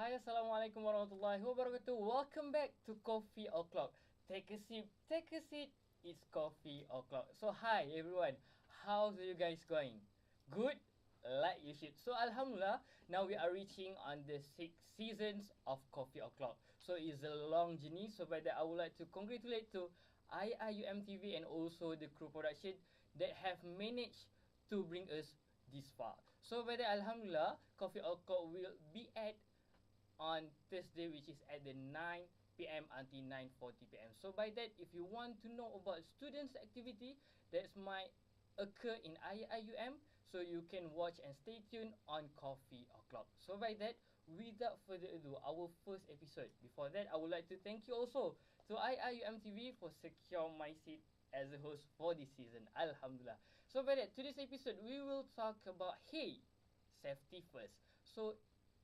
Hi, Assalamualaikum warahmatullahi wabarakatuh. Welcome back to Coffee O'Clock. Take a sip, take a seat. It's Coffee O'Clock. So hi everyone, how's you guys going? Good? Like you should. So Alhamdulillah, now we are reaching on the 6 seasons of Coffee O'Clock. So it's a long journey. So by that, I would like to congratulate to IIUMTV and also the crew production that have managed to bring us this far. So by that, Alhamdulillah, Coffee O'Clock will be at on Thursday, which is at the 9 p.m. until 9:40 p.m. So by that, if you want to know about students' activity that might occur in IIUM, so you can watch and stay tuned on Coffee O'Clock. So by that, without further ado, our first episode. Before that, I would like to thank you also to IIUMTV for secure my seat as a host for this season. Alhamdulillah. So by that, today's episode, we will talk about, hey, safety first. So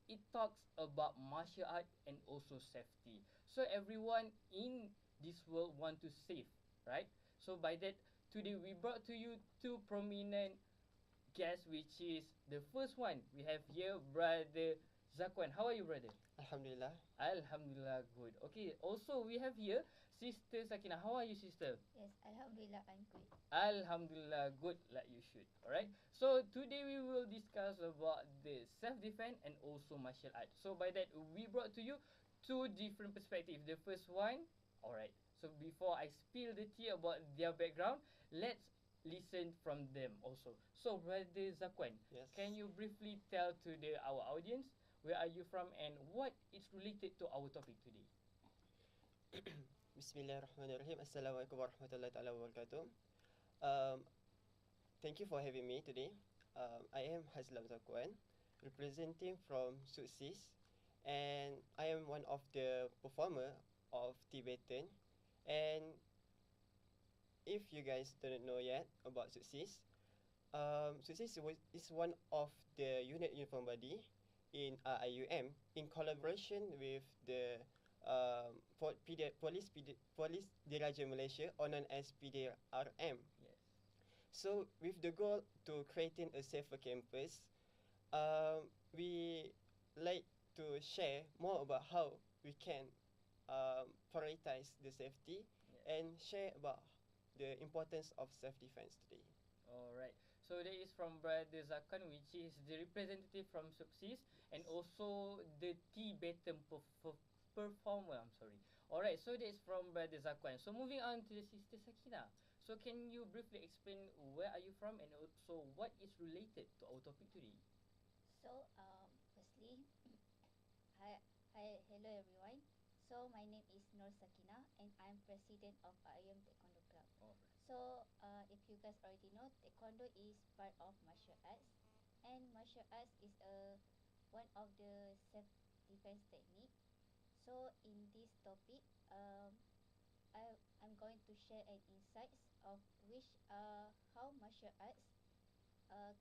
it talks about martial art and also safety. So everyone in this world want to save, right? So by that, today we brought to you two prominent guests, which is the first one we have here, brother Zakwan. How are you, brother? Alhamdulillah. Alhamdulillah, good. Okay, also we have here Sister Sakina. How are you, sister? Yes, Alhamdulillah, I'm good. Alhamdulillah, good, like you should. Alright. So today we will discuss about the self-defense and also martial art. So by that, we brought to you two different perspectives. The first one, alright. So before I spill the tea about their background, let's listen from them also. So brother Zakwan, Yes. can you briefly tell to our audience where are you from and what is related to our topic today? Bismillahirrahmanirrahim. Assalamualaikum warahmatullahi wabarakatuh. Thank you for having me today. I am Hazlam Zakwan, representing from SUKSIS, and I am one of the performer of Tibetan. And if you guys don't know yet about SUKSIS, SUKSIS is one of the unit uniform body in IIUM in collaboration with the Police Diraja Malaysia, or known as PDRM. Yes. So with the goal to creating a safer campus, we like to share more about how we can prioritize the safety, Yes. and share about the importance of self-defense today. Alright, so that is from Brother Zakan, which is the representative from SUKSIS and also the Tibetan performer. I'm sorry. Alright, so that is from Brother Zakwan. So moving on to the Sister Sakina. So can you briefly explain where are you from and also what is related to our topic today? So, firstly, hello everyone. So, my name is Nur Sakina and I'm president of IIUM Taekwondo Club. Alright. So, if you guys already know, Taekwondo is part of martial arts, and martial arts is one of the self-defense technique. So, in this topic, I'm going to share an insights of which how martial arts uh,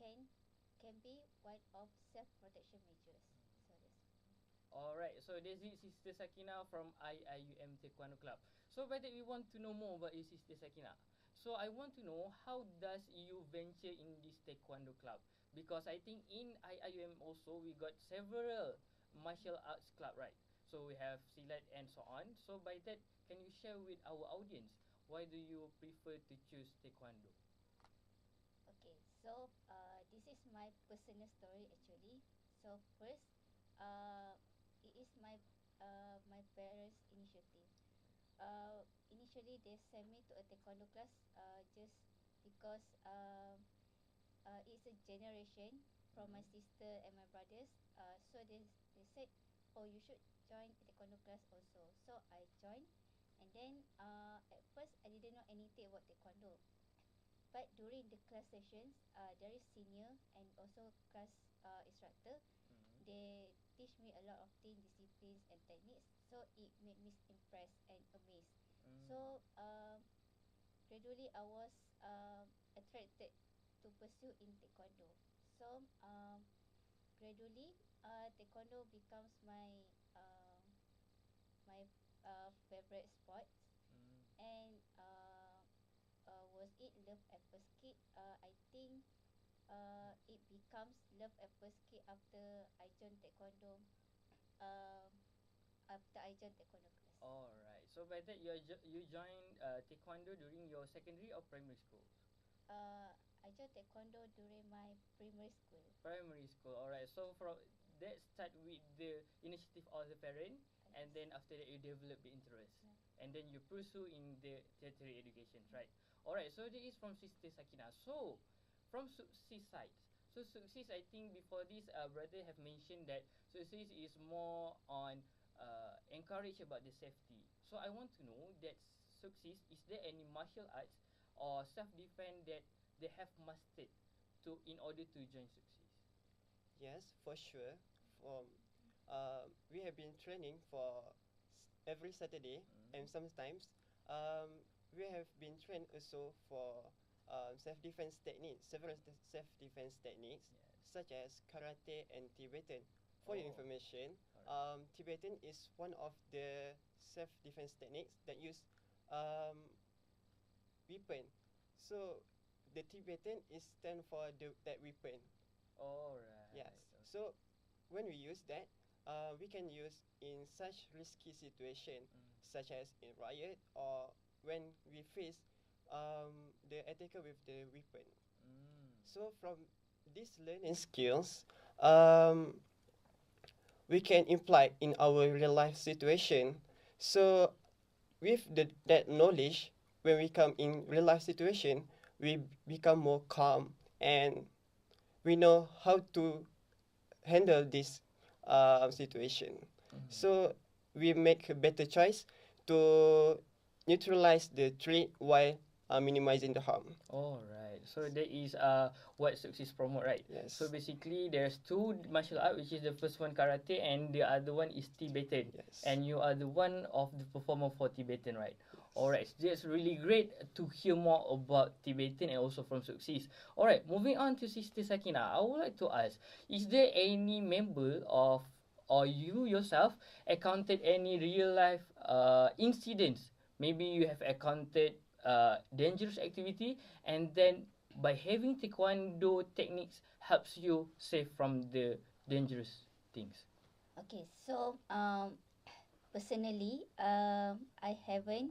can be one of self-protection measures. So that's Alright, so this is Sister Sakina from IIUM Taekwondo Club. So by that we want to know more about you, Sister Sakina. So I want to know how does you venture in this Taekwondo Club? Because I think in IIUM also we got several martial arts club, right? So we have Silat and so on. So by that, can you share with our audience why do you prefer to choose Taekwondo? okay. So, this is my personal story actually. So first, it is my parents' initiative. Initially they sent me to a taekwondo class just because it's a generation from my sister and my brothers. So they said, oh, you should join a taekwondo class also. So I joined, and then at first I didn't know anything about taekwondo. But during the class sessions, there is senior and also class instructor. Mm-hmm. They teach me a lot of things, disciplines and techniques. So it made me impressed and amazed. So gradually I was attracted to pursue in taekwondo. So gradually taekwondo becomes my favorite sports. And was it love at first kick? I think it becomes love at first kick after I joined taekwondo after I joined Taekwondo class. Alright. So by that you joined Taekwondo during your secondary or primary school? I joined Taekwondo during my primary school. Primary school. Alright. So from that start with the initiative of the parent, and then after that you develop the interest, and then you pursue in the tertiary education, right? Alright. So this is from Sister Sakina. So from SUKSIS side. So SUKSIS, I think before this, brother have mentioned that SUKSIS is more on encourage about the safety. So I want to know that SUKSIS, is there any martial arts or self-defense that they have mastered in order to join SUKSIS? Yes, for sure. We have been training for every Saturday, and sometimes we have been trained also for self-defense techniques, several self-defense techniques, such as karate and Tibetan. For your information, Tibetan is one of the self-defense techniques that use weapon. So the Tibetan is stand for that weapon. Alright. Yes. So when we use that, we can use in such risky situation, such as in riot or when we face the attacker with the weapon. So from these learning skills, we can apply in our real life situation. So with that knowledge, when we come in real life situation, we become more calm and we know how to handle this situation. So we make a better choice to neutralize the threat while minimizing the harm. Alright. So that is what SUKSIS promote, right? Yes. So basically there's two martial art, which is the first one karate and the other one is Tibetan. Yes. And you are the one of the performer for Tibetan, right? Alright, so that's really great to hear more about Tibetan and also from SUKSIS. Alright, moving on to Sister Sakina, I would like to ask, is there any member of or you yourself encountered any real life incidents? Maybe you have encountered dangerous activity, and then by having Taekwondo techniques helps you save from the dangerous things. Okay, so personally, I haven't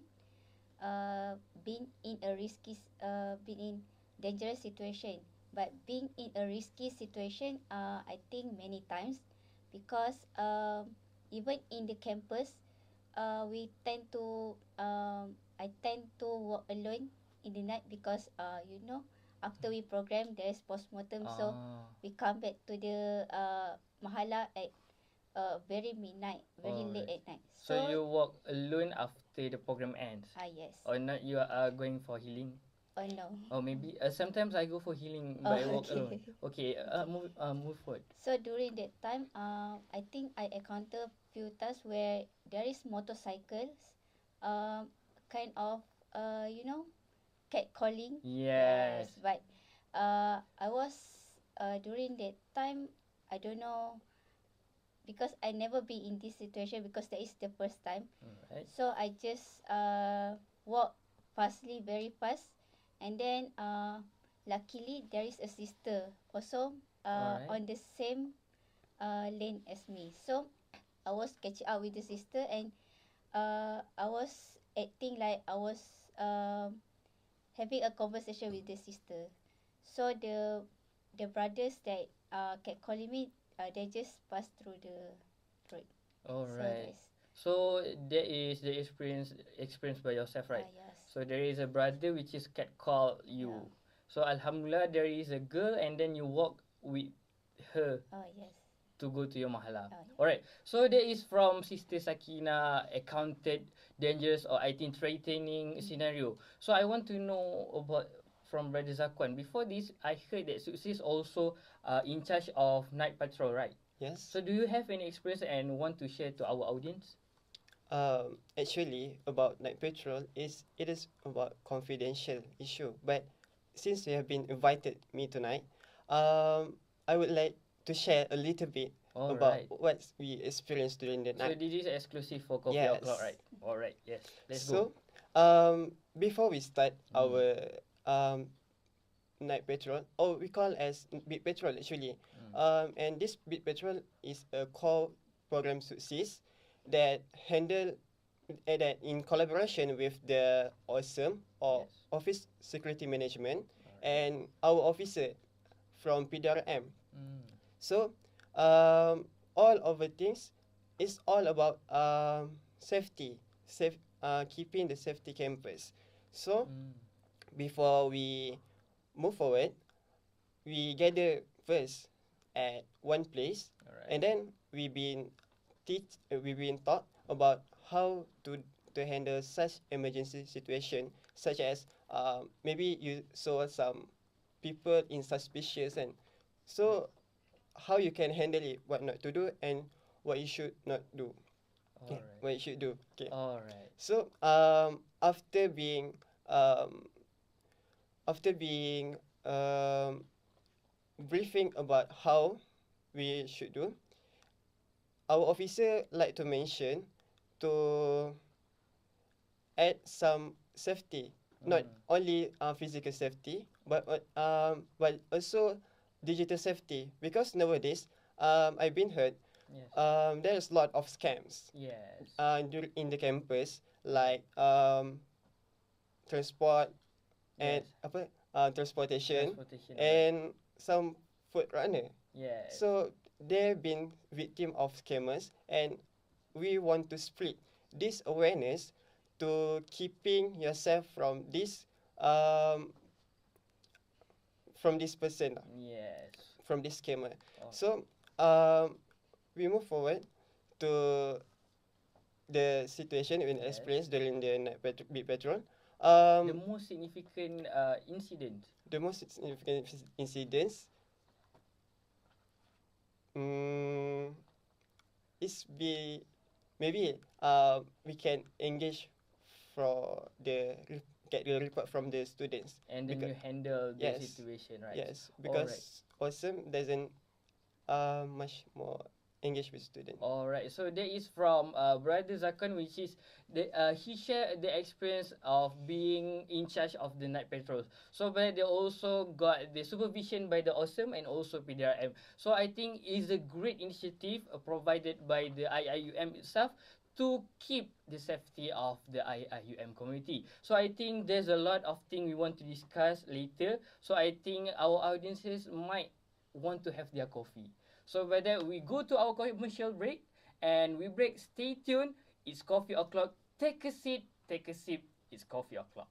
been in a been in dangerous situation, but being in a risky situation, I think many times, because even in the campus, we tend to I tend to walk alone in the night because after we program there is postmortem, so we come back to the mahala at very midnight, very late at night. So you walk alone after the program ends? Yes. Or not, you are going for healing? Oh no. Or maybe sometimes I go for healing, but I walk alone. Okay, move forward. So during that time, I think I encounter few times where there is motorcycles, kind of catcalling. Yes. But I was during that time, I don't know, because I never been in this situation because that is the first time. Alright. So I just walk fastly, very fast, and then luckily there is a sister also on the same lane as me. So I was catching up with the sister, and I was acting like I was having a conversation with the sister. So the brothers that kept calling me, they just passed through the road. Alright. So that is the experience by yourself, right? Yes. So there is a brother which is catcall you. Yeah. So Alhamdulillah there is a girl, and then you walk with her Yes. to go to your mahala. Yeah. Alright. So that is from Sister Sakina encountered dangerous or I think threatening scenario. So I want to know about from Brother Zakwan. Before this, I heard that SUKSIS also in charge of night patrol, right? Yes. So do you have any experience and want to share to our audience? Actually, about night patrol it is about confidential issue. But since you have been invited me tonight, I would like to share a little bit about what we experienced during the night. So this is exclusive for Coffee O'Clock, right? Alright, yes. Let's go. So, before we start our night patrol, we call as beat patrol actually. And this beat patrol is a call program SUKSIS that handle that in collaboration with the 𝒂𝒐𝒻 or Yes. Office Security Management Alright. and our officer from PDRM. Mm. So all of the things is all about safety, keeping the safety campus. So Mm. before we move forward, we gather first at one place, Alright. and then we've been taught about how to handle such emergency situation, such as maybe you saw some people in suspicious, and so how you can handle it, what not to do, and what you should not do. Alright. What you should do. Okay. Alright. So after being briefing about how we should do, our officer like to mention to add some safety, not only physical safety, but also digital safety, because nowadays I've been heard Yes. there's a lot of scams Yes. in the campus, like transport and Yes. transportation Transportation. and some food runner. Yes. So they've been victim of scammers, and we want to spread this awareness to keeping yourself from this person, Yes. from this scammer. Oh. So we move forward to the situation we Yes. experienced during the night beat patrol. The most significant incident. The most significant incidents is maybe we can engage for get the report from the students. And then you handle the Yes. situation, right? Yes, because 𝒂𝒐𝒻 doesn't much more engage with students. Alright, so that is from Brother Zakwan, which is he shared the experience of being in charge of the night patrols. So but they also got the supervision by the 𝒂𝒐𝒻 and also PDRM. So I think it's a great initiative provided by the IIUM itself to keep the safety of the IIUM community. So I think there's a lot of things we want to discuss later. So I think our audiences might want to have their coffee. So whether we go to our commercial break, and we break, stay tuned. It's coffee o'clock. Take a seat, take a sip. It's coffee o'clock.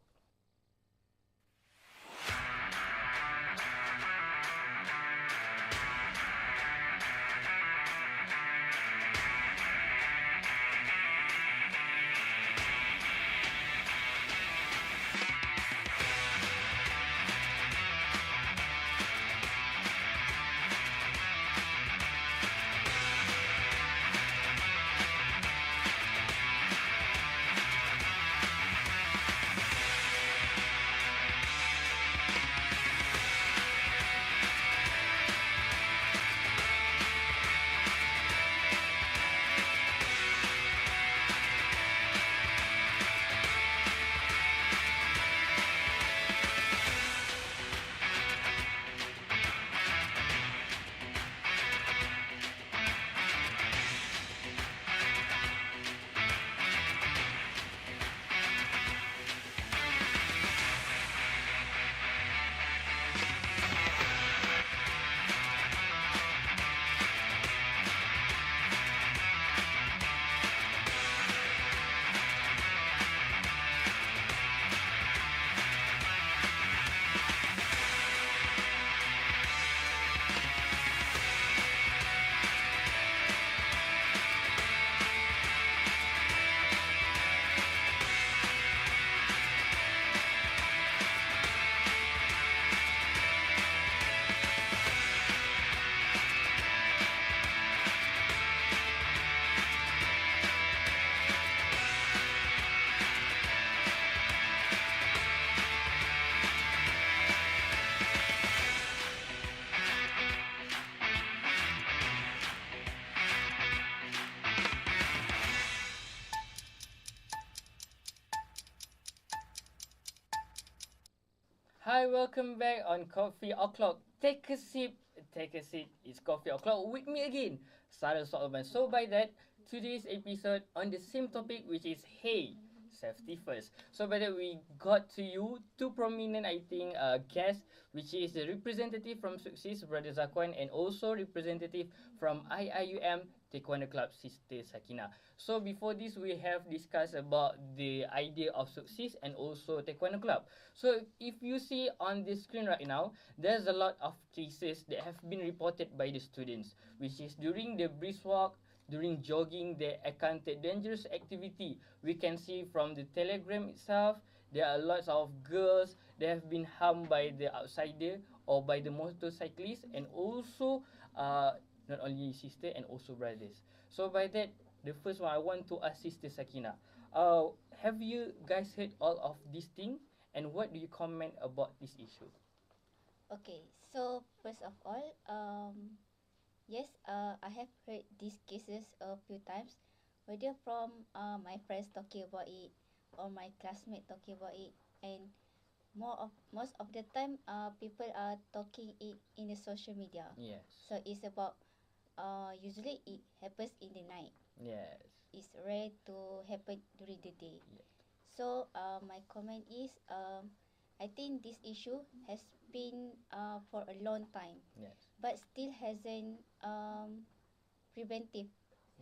Hi, welcome back on Coffee O'Clock. Take a sip, take a seat. It's coffee o'clock with me again, Sarah Solomon. So by that, today's episode on the same topic, which is hey, safety first. So by that, we got to you two prominent, I think, guests, which is the representative from SUKSIS, Brother Zakwan, and also representative from IIUM Taekwondo Club, Sister Sakina. So before this, we have discussed about the idea of SUKSIS and also Taekwondo Club. So if you see on the screen right now, there's a lot of cases that have been reported by the students, which is during the brisk walk, during jogging, they encountered dangerous activity. We can see from the telegram itself, there are lots of girls that have been harmed by the outsider or by the motorcyclist, and also not only sister and also brothers. So by that, the first one I want to ask Sister Sakina. Have you guys heard all of these things, and what do you comment about this issue? Okay, so first of all, yes, I have heard these cases a few times, whether from my friends talking about it or my classmates talking about it, and most of the time, people are talking it in the social media. Yes. So it's about usually it happens in the night. Yes. It's rare to happen during the day. Yeah. So my comment is, I think this issue has been for a long time, Yes. but still hasn't preventive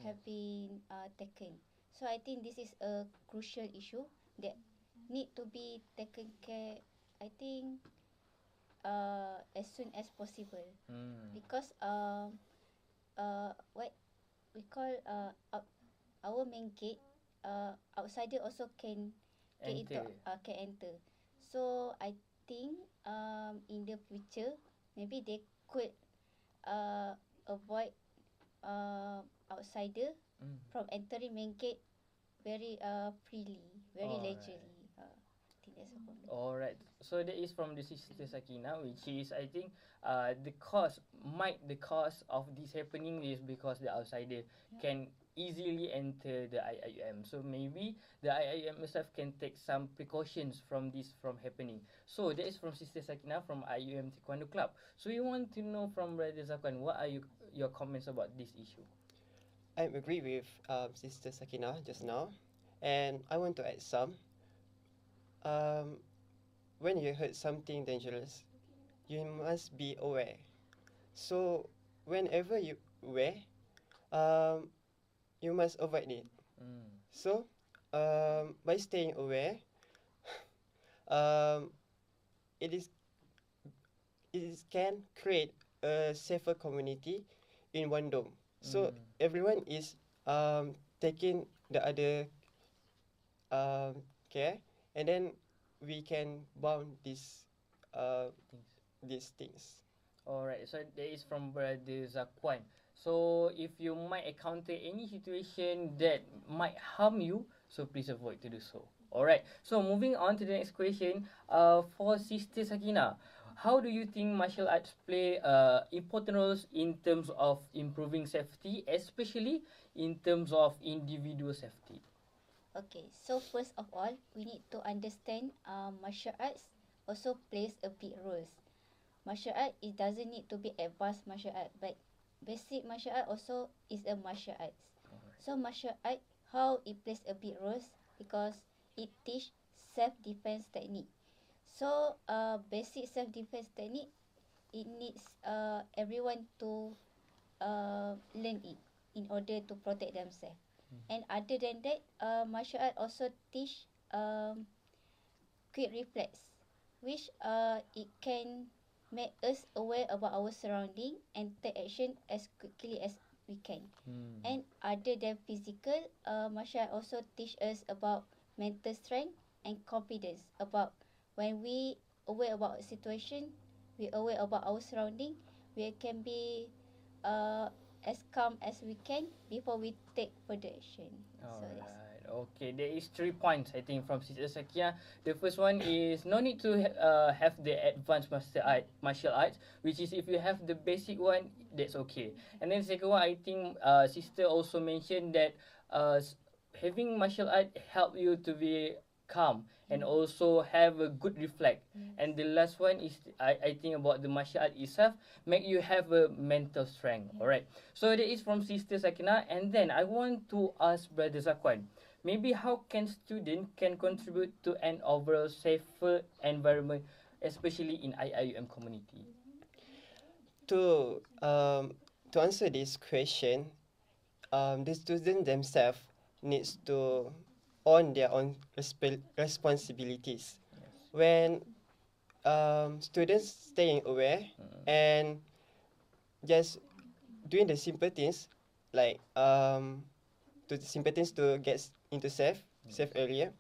have Yes. been taken. So I think this is a crucial issue that need to be taken care, I think, as soon as possible, because what we call our main gate, outsider also can get into, Enter. can enter. So I think in the future maybe they could avoid outsider from entering main gate very freely, very Alright. leisurely. I think that's about it. Alright, so that is from the Sister Sakina, which is, I think, the cause of this happening is because the outsider can easily enter the IIUM. So maybe the IIUM itself can take some precautions from this from happening. So that is from Sister Sakina from IIUM Taekwondo Club. So we want to know from Brother Zakwan, what are your comments about this issue? I agree with Sister Sakina just now, and I want to add some. When you heard something dangerous, you must be aware. So whenever you aware, you must avoid it. So by staying aware, it can create a safer community in one dome. So everyone is taking the other care, and then we can bound these things. Alright, so that is from Brother Zakwan. So if you might encounter any situation that might harm you, so please avoid to do so. Alright, so moving on to the next question. For Sister Sakina, how do you think martial arts play important roles in terms of improving safety, especially in terms of individual safety? Okay, so first of all, we need to understand martial arts also plays a big role. Martial art, it doesn't need to be advanced martial art, but basic martial art also is a martial arts. So martial art, how it plays a big role because it teach self-defense technique. So basic self-defense technique, it needs everyone to learn it in order to protect themselves. And other than that, martial art also teach quick reflex, which it can make us aware about our surrounding and take action as quickly as we can. And other than physical, martial art also teach us about mental strength and confidence. About when we aware about a situation, we aware about our surrounding, we can be as calm as we can before we take further action. Alright, okay, there is 3 points I think from Sister Sakina. The first one is no need to have the advanced martial arts, which is if you have the basic one, that's okay. And then second one, I think Sister also mentioned that having martial art help you to be calm, and also have a good reflect. And the last one is I think about the martial art itself, make you have a mental strength. Alright. So that is from Sister Sakina, and then I want to ask Brother Zakwan, maybe how can student can contribute to an overall safer environment, especially in IIUM community? To answer this question, the students themselves needs to own their own responsibilities. When students staying aware and just doing the simple things like simple things to get into safe area.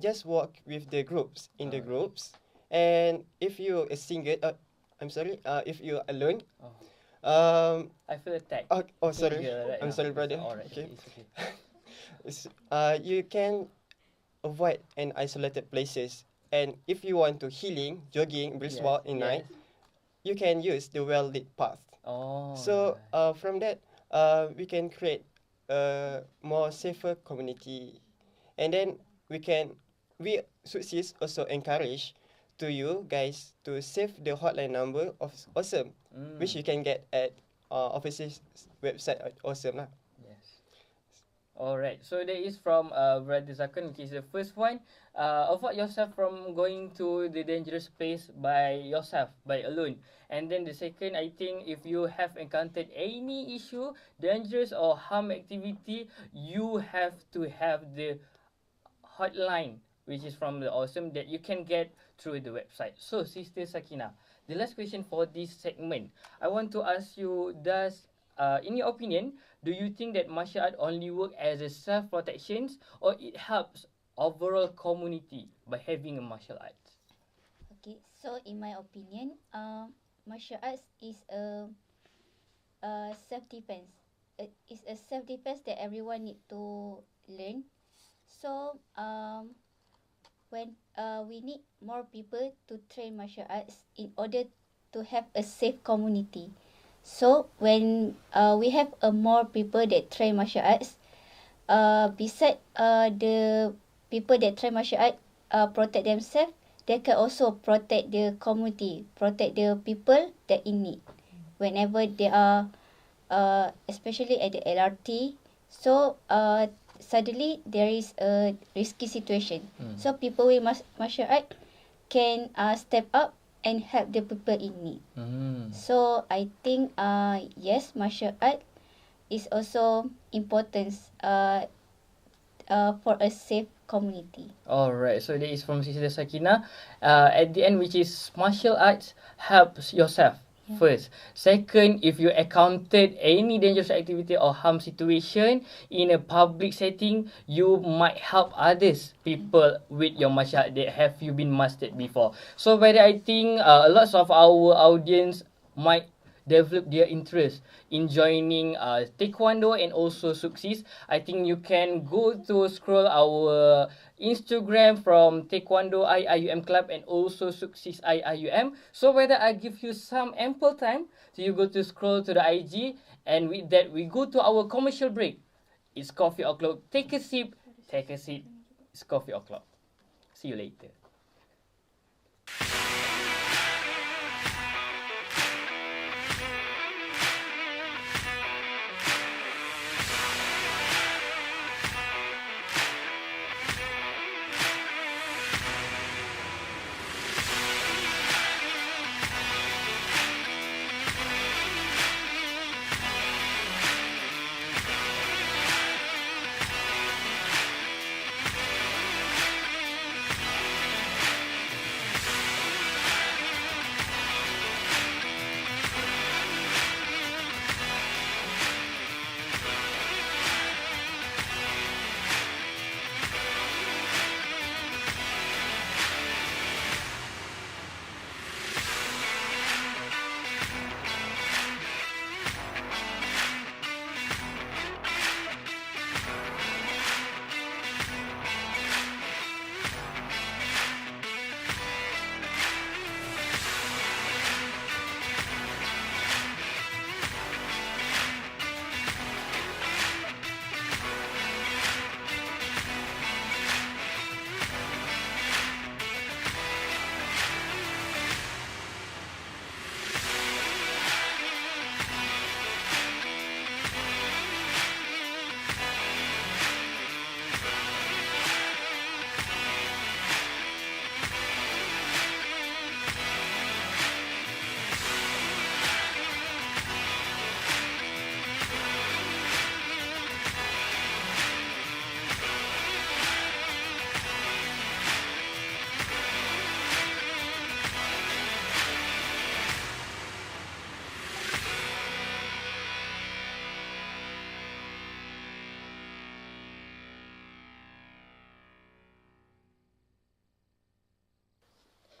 Just work with the groups in the groups, and if you a single, if you alone. I feel attacked. Sorry. Right I'm now. sorry, brother. Alright, Okay. it's okay. You can avoid an isolated places, and if you want to healing, jogging, brisk walk in night, you can use the well-lit path. So from that, we can create a more safer community, and then we SUKSIS also encourage to you guys to save the hotline number of Awesome, which you can get at office's website at Awesome lah. Alright, so that is from Brother Zakwan, which is the first one. Avoid yourself from going to the dangerous place by yourself, by alone. And then the second, I think if you have encountered any issue, dangerous or harm activity, you have to have the hotline, which is from the Awesome, that you can get through the website. So, Sister Sakina, the last question for this segment, I want to ask you, in your opinion, do you think that martial art only work as a self-protection, or it helps overall community by having a martial arts? Okay, so in my opinion, martial arts is a self-defense. It's a self-defense that everyone need to learn. So when we need more people to train martial arts in order to have a safe community. So when we have more people that train martial arts, beside the people that train martial art protect themselves, they can also protect the community, protect the people that in need. Whenever they are, especially at the LRT, so suddenly there is a risky situation. So people with martial art can step up and help the people in need. So I think yes, martial art is also important for a safe community. Alright, so that is from Sister Sakina. At the end, which is martial arts helps yourself first. Second, if you encountered any dangerous activity or harm situation in a public setting, you might help others, people with your martial art that have you been mastered before. So by that, I think a lot of our audience might develop their interest in joining Taekwondo and also SUKSIS. I think you can go to scroll our Instagram from Taekwondo IIUM Club and also SUKSIS IIUM. So whether I give you some ample time, so you go to scroll to the IG, and with that we go to our commercial break. It's coffee o'clock. Take a sip, take a seat. It's coffee o'clock. See you later.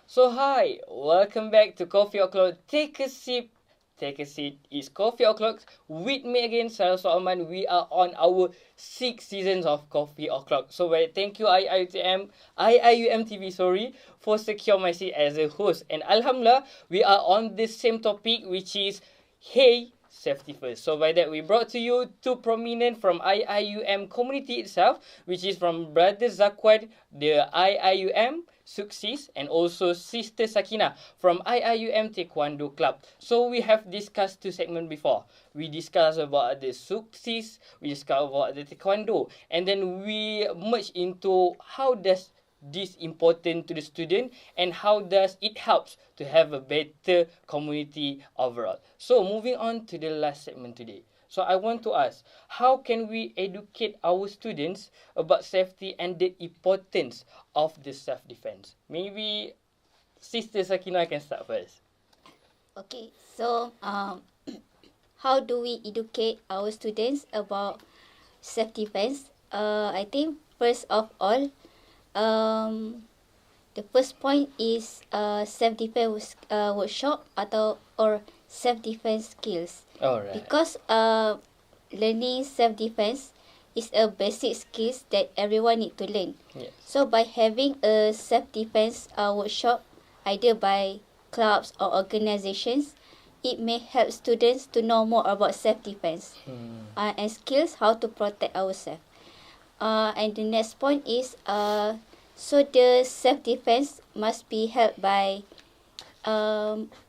So hi, welcome back to Coffee O'Clock. Take a sip, take a seat. It's Coffee O'Clock with me again, Sarah Solomon. We are on our 6th seasons of Coffee O'Clock. So thank you IIUMTV, for secure my seat as a host. And Alhamdulillah, we are on the same topic, which is Hey, Safety First. So by that, we brought to you two prominent from IIUM community itself, which is from Brother Zakwan, the IIUM SUKSIS, and also Sister Sakina from IIUM Taekwondo Club. So we have discussed two segments before. We discussed about the SUKSIS, we discussed about the Taekwondo, and then we merge into how does this important to the student and how does it helps to have a better community overall. So moving on to the last segment today. So I want to ask, how can we educate our students about safety and the importance of the self-defense? Maybe Sister Sakina can start first. Okay, so how do we educate our students about self-defense? I think first of all, the first point is self-defense workshop or self-defense skills. Alright. Because learning self-defense is a basic skills that everyone need to learn. Yes. So by having a self-defense workshop, either by clubs or organizations, it may help students to know more about self-defense and skills how to protect ourselves. And the next point is so the self-defense must be held by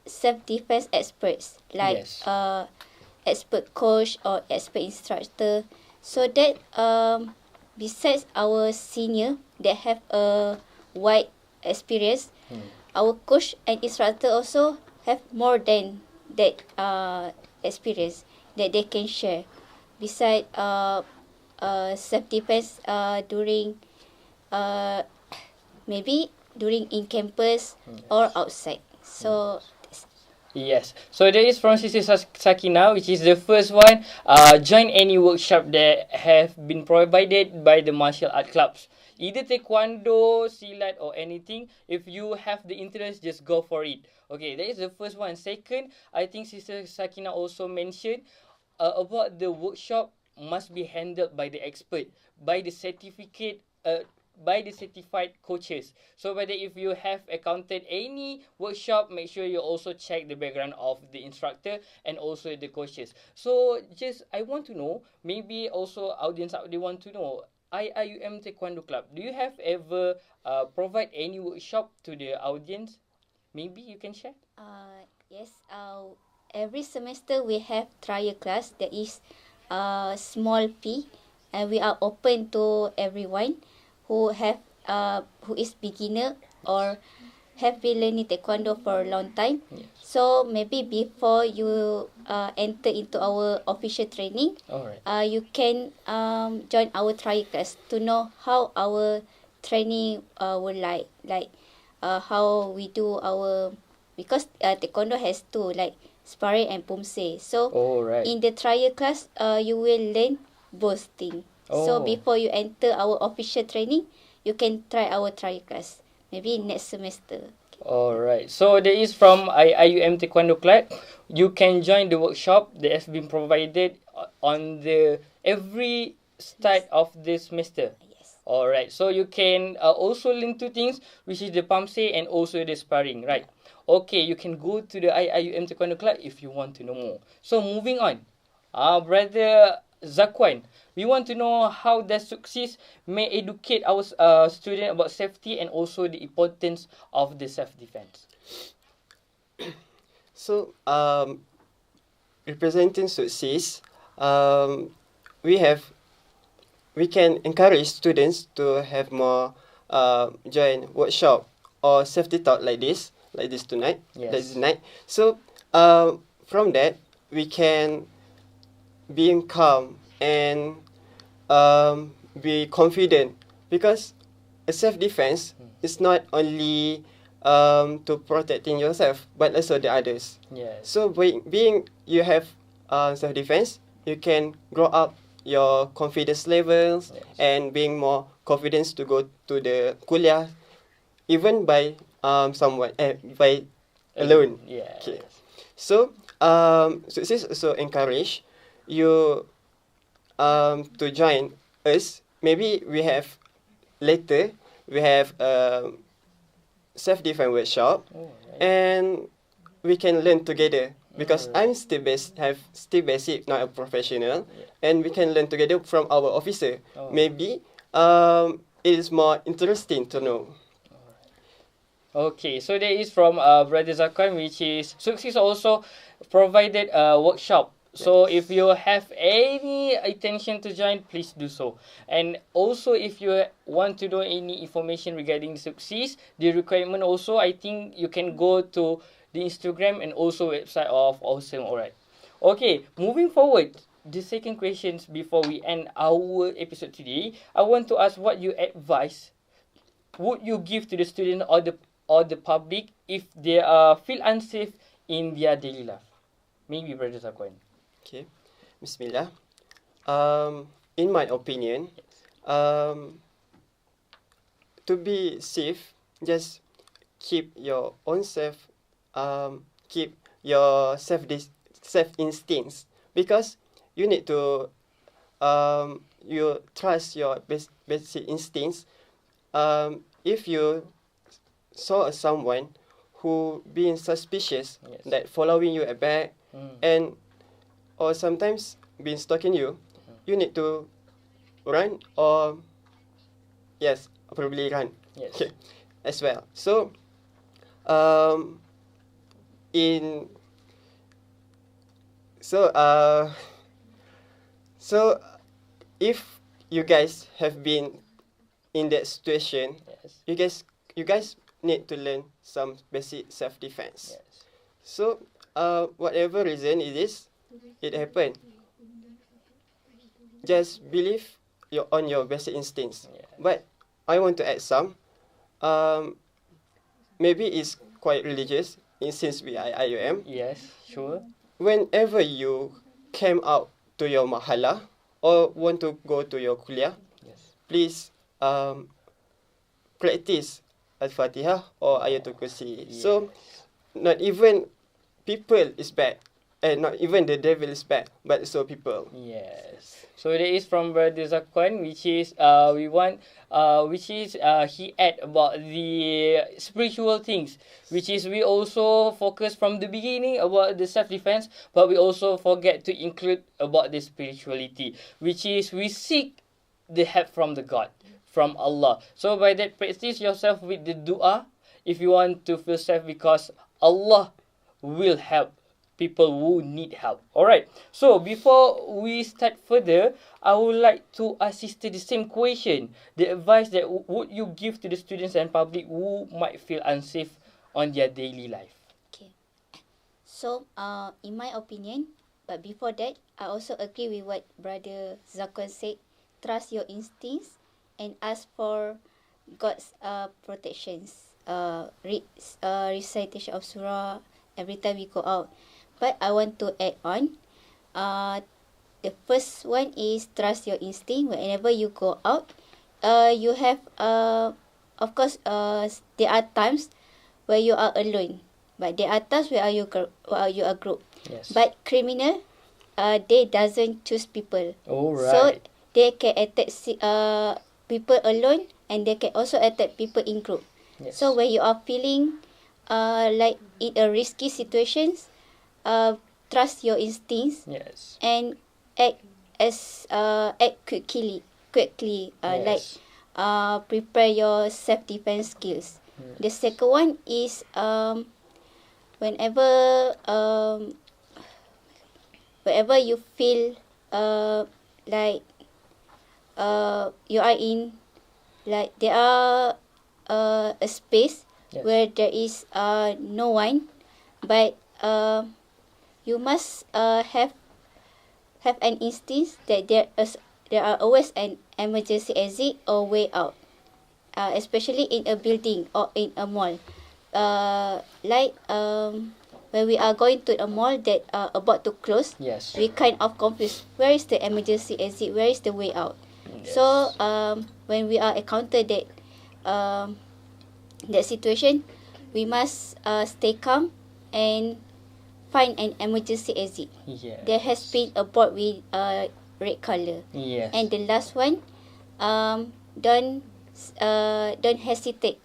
self-defense experts like Yes. Expert coach or expert instructor, so that besides our senior that have a wide experience, our coach and instructor also have more than that experience that they can share. Besides self-defense during maybe during in campus or outside. So Yes. So that is from Sister Sakina, which is the first one. Join any workshop that have been provided by the martial art clubs. Either Taekwondo, Silat or anything. If you have the interest, just go for it. Okay, that is the first one. Second, I think Sister Sakina also mentioned about the workshop must be handled by the expert, by the by the certified coaches. So whether if you have encountered any workshop, make sure you also check the background of the instructor and also the coaches. So I want to know, maybe also audience out they want to know, IIUM Taekwondo Club, do you have ever provide any workshop to the audience? Maybe you can share. yes, every semester we have trial class that is small fee, and we are open to everyone who is beginner or have been learning Taekwondo for a long time. Yes. So maybe before you enter into our official training, Alright. you can join our trial class to know how our training will like how we do our, because Taekwondo has two, like sparring and pumse. So Alright. in the trial class, you will learn both things. So Oh. before you enter our official training, you can try our trial class maybe next semester. Alright, so there is from IIUM Taekwondo Club. You can join the workshop that has been provided on the every start of the semester. Yes. Alright, so you can also learn two things, which is the pumse and also the sparring, right? Okay, you can go to the IIUM Taekwondo Club if you want to know more. So moving on, Brother Zakwan, we want to know how does SUKSIS may educate our student about safety and also the importance of the self-defense. So, representing SUKSIS, we can encourage students to have more join workshop or safety talk like this tonight. Yes. Like this night. So, from that we can being calm and be confident, because a self-defense is not only to protecting yourself but also the others. Yes. So being you have self-defense, you can grow up your confidence levels. Yes. And being more confidence to go to the kuliah, even by someone by alone. Yeah. Okay. So SUKSIS also encourage you to join us. Maybe we have later we have self-defense workshop, and we can learn together. Because I'm still basic, not a professional, and we can learn together from our officer. Maybe it is more interesting to know. Okay, so there is from Brother Zakwan, which is SUKSIS also provided a workshop. So if you have any intention to join, please do so. And also if you want to know any information regarding SUKSIS, the requirement also, I think you can go to the Instagram and also website of Awesome. Alright. Okay, moving forward, the second questions before we end our episode today, I want to ask what you advise would you give to the student or the public if they feel unsafe in their daily life? Maybe Brother Zakwan. Okay, Bismillah. In my opinion, to be safe, just keep your own keep your self instincts, because you need to you trust your basic instincts. If you saw someone who being suspicious, that following you back, and or sometimes been stalking you, you need to run, or probably run. Okay, as well. So if you guys have been in that situation, you guys need to learn some basic self-defense. So whatever reason it happened, just believe on your basic instincts. But I want to add some. Maybe it's quite religious, since we are IUM. Yes, sure. Whenever you came out to your mahala or want to go to your kuliah, please practice Al-Fatihah or Ayatul Kursi. So not even people is bad, and not even the devil is bad, but so people. Yes. So there is from Brother Zakwan, which is he add about the spiritual things, which is we also focus from the beginning about the self-defense, but we also forget to include about the spirituality, which is we seek the help from the God, from Allah. So by that, practice yourself with the dua if you want to feel safe, because Allah will help people who need help. Alright, so before we start further, I would like to ask Sister the same question. The advice that would you give to the students and public who might feel unsafe on their daily life? Okay. So, in my opinion, but before that, I also agree with what Brother Zakwan said. Trust your instincts and ask for God's protections. Read recitation of surah every time we go out. But I want to add on, the first one is trust your instinct. Whenever you go out, you have, of course, there are times where you are alone, but there are times where you are group. Yes. But criminal, they doesn't choose people. Alright. So they can attack people alone, and they can also attack people in group. Yes. So when you are feeling like in a risky situations, trust your instincts. Yes. And act quickly. Yes. Like prepare your self-defense skills. Yes. The second one is whenever you feel like you are in, like there are a space where there is no one, but you must have an instinct that there are always an emergency exit or way out, especially in a building or in a mall. Like when we are going to a mall that are about to close, we kind of confused. Where is the emergency exit? Where is the way out? Yes. So when we are encountered that situation, we must stay calm and find an emergency exit. Yes. There has been a board with red color. Yes. And the last one, don't hesitate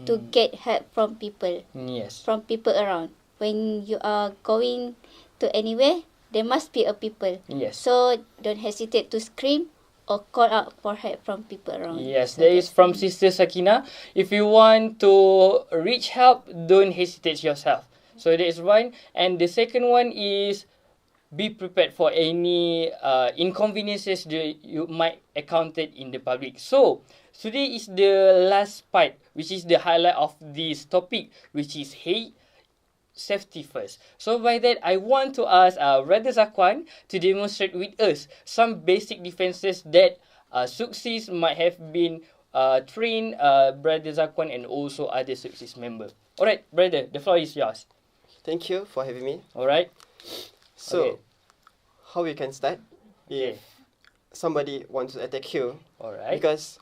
to get help from people. Yes. From people around. When you are going to anywhere, there must be a people. Yes. So don't hesitate to scream or call out for help from people around. Yes, So that is from Sister Sakina. If you want to reach help, don't hesitate yourself. So that is one. And the second one is be prepared for any inconveniences that you might encounter in the public. So today is the last part, which is the highlight of this topic, which is hey, safety first. So by that, I want to ask Brother Zakwan to demonstrate with us some basic defenses that SUKSIS might have been trained Brother Zakwan and also other SUKSIS members. Alright, brother, the floor is yours. Thank you for having me. Alright. So, Okay. how we can start if Okay. somebody wants to attack you? Alright. Because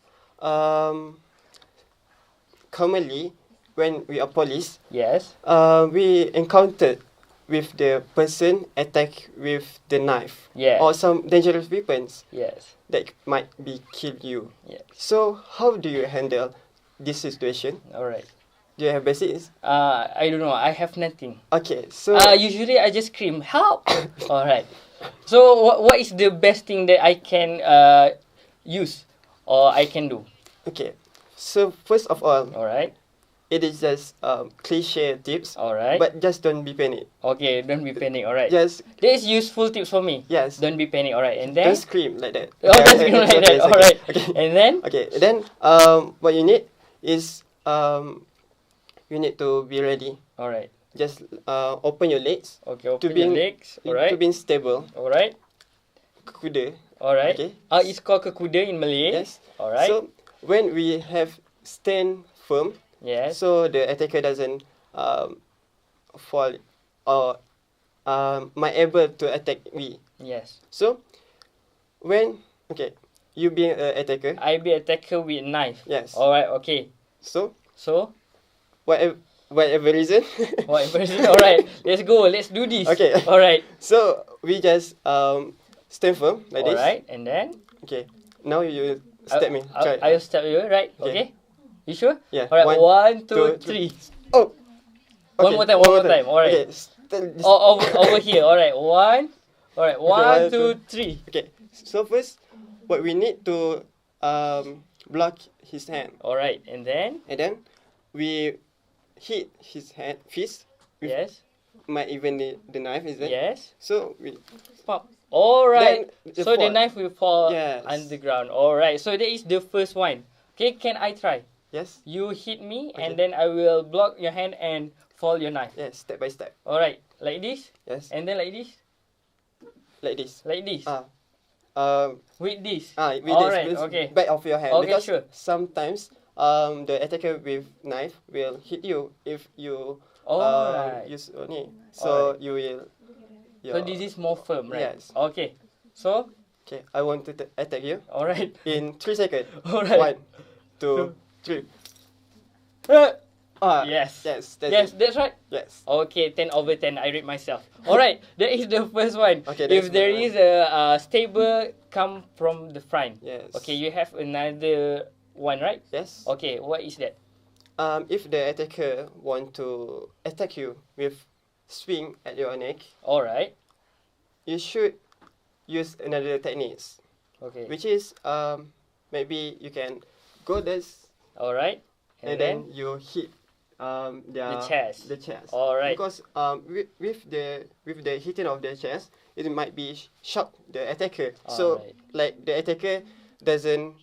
commonly, when we are police, Yes. we encountered with the person attack with the knife Yes. or some dangerous weapons Yes. that might be kill you. Yes. So how do you handle this situation? Alright. Do you have basics? I don't know. I have nothing. Okay, so Usually I just scream help. Alright. So what is the best thing that I can use or I can do? okay. So first of all, Alright. it is just cliche tips, Alright. but just don't be panic. Okay, don't be panic. Alright. Just That is useful tips for me. yes, Don't be panic. Alright. And then don't scream like that. oh, don't scream like that. It's okay, Alright. okay. And then Okay, then what you need is you need to be ready. alright. Just open your legs Okay, open be your in- legs. to Alright. be stable. Alright. Kuda. Alright. Okay. It's called 𝒂𝒂 in Malay. Yes. Alright. So when we have stand firm, yes. so the attacker doesn't fall or might able to attack me. Yes. So when you being an attacker, I be attacker with knife. yes. Alright. Okay. So So whatever reason, whatever. Alright. Let's go. Let's do this. Okay. Alright. so we just stand firm like this. Alright. And then Okay. Now you step me. Try. I'll step you. Right. Okay. Okay. You sure? Yeah. Alright. One, two, two, three. Oh. One more time. One more time. Alright. Okay. This, Over here. Alright. One. Alright. One, one, two, two. three. okay. So first, what we need to block his hand, Alright. And then and then we hit his hand fist. With yes. might even the knife is it? Yes. So we Pop. Alright. then So the fall. knife will fall Yes. underground. Alright. So that is the first one. Okay. Can I try? Yes. You hit me Okay. and then I will block your hand and fall your knife. Yes. Step by step. Alright. Like this. Yes. And then like this. Like this. Like this. With this. With Alright, this okay. back of your hand, Okay, because sure. sometimes the attacker with knife will hit you if you Alright. use only. So Alright. you will. So this is more firm, right? Yes. Okay. So, Okay. I want to attack you alright. in 3 seconds. Alright. 1, 2, 3. Yes. Yes. That's Yes, it. that's right. Yes. Okay, 10/10. I read myself. Alright, that is the first one. Okay, If that's there the is a stable come from the front. Yes. Okay, you have another one, right? Yes. Okay, what is that? If the attacker want to attack you with swing at your neck, Alright. you should use another techniques, Okay. which is maybe you can go this Alright. and then you hit the chest. the chest. Alright. Because with the hitting of the chest, it might be shock the attacker. So Alright. like the attacker doesn't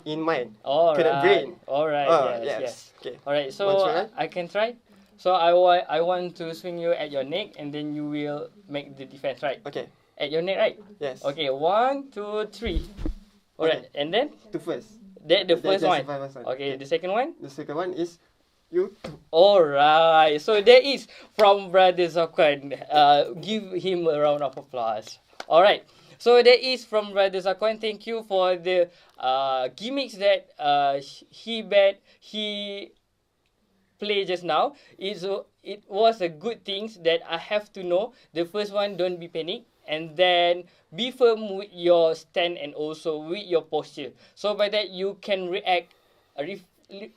in mind. Alright. Cannot brain. Alright. Yes. Okay. Alright. So Want to try? I can try. So I want to swing you at your neck, and then you will make the defense, right? Okay. At your neck, right? Yes. Okay. 1, 2, 3. Alright. Okay. And then To first. that the first That's one. the first one. Okay. The second one. The second one is you. Alright. So that is from Brother Zakwan. Give him a round of applause. Alright. So that is from Brother Zakwan. Thank you for the gimmicks that he play just now, it was a good things that I have to know. The first one, don't be panic. And then be firm with your stand and also with your posture. So by that you can react,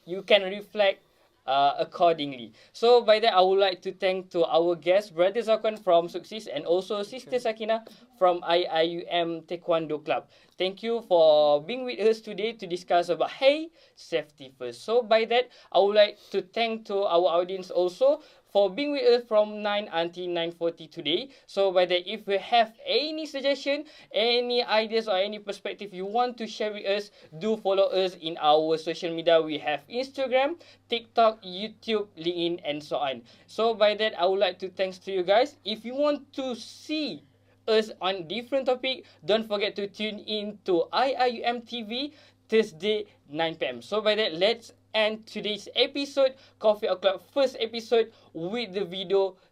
you can reflect accordingly. So by that I would like to thank to our guest, Brother Zakwan from SUKSIS and also Sister Sakina from IIUM Taekwondo Club. Thank you for being with us today to discuss about hey safety first. So by that I would like to thank to our audience also for being with us from 9 until 9:40 today. So by that, if you have any suggestion, any ideas or any perspective you want to share with us, do follow us in our social media. We have Instagram, TikTok, YouTube, LinkedIn, and so on. So by that, I would like to thanks to you guys. If you want to see us on different topic, don't forget to tune in to IIUMTV Thursday 9 p.m. So by that, let's end today's episode, Coffee O'Clock first episode, with the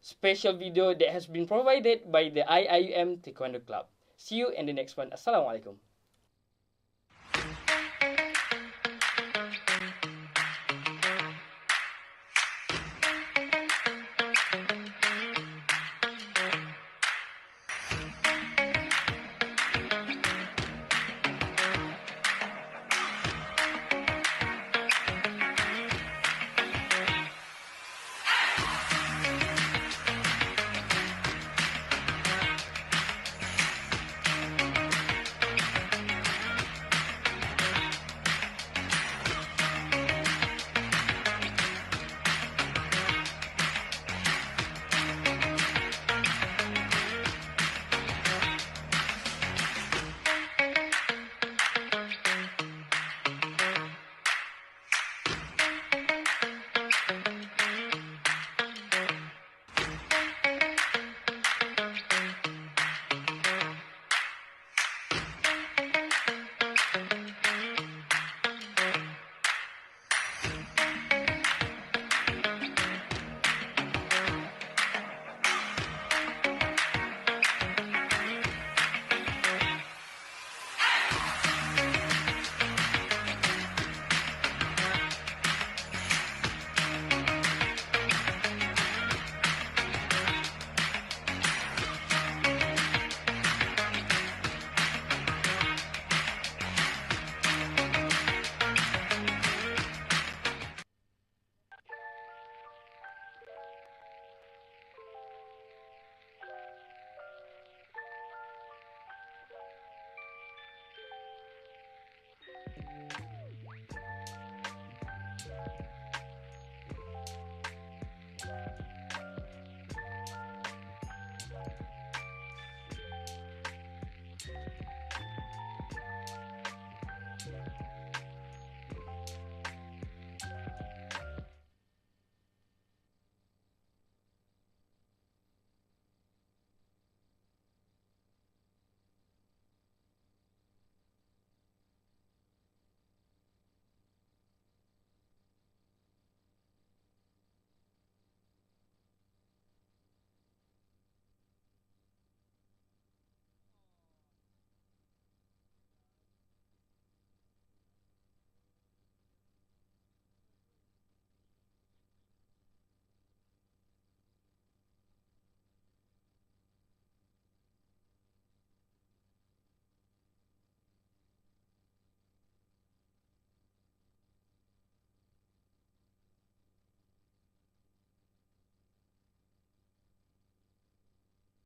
special video that has been provided by the IIUM Taekwondo Club. See you in the next one. Assalamualaikum.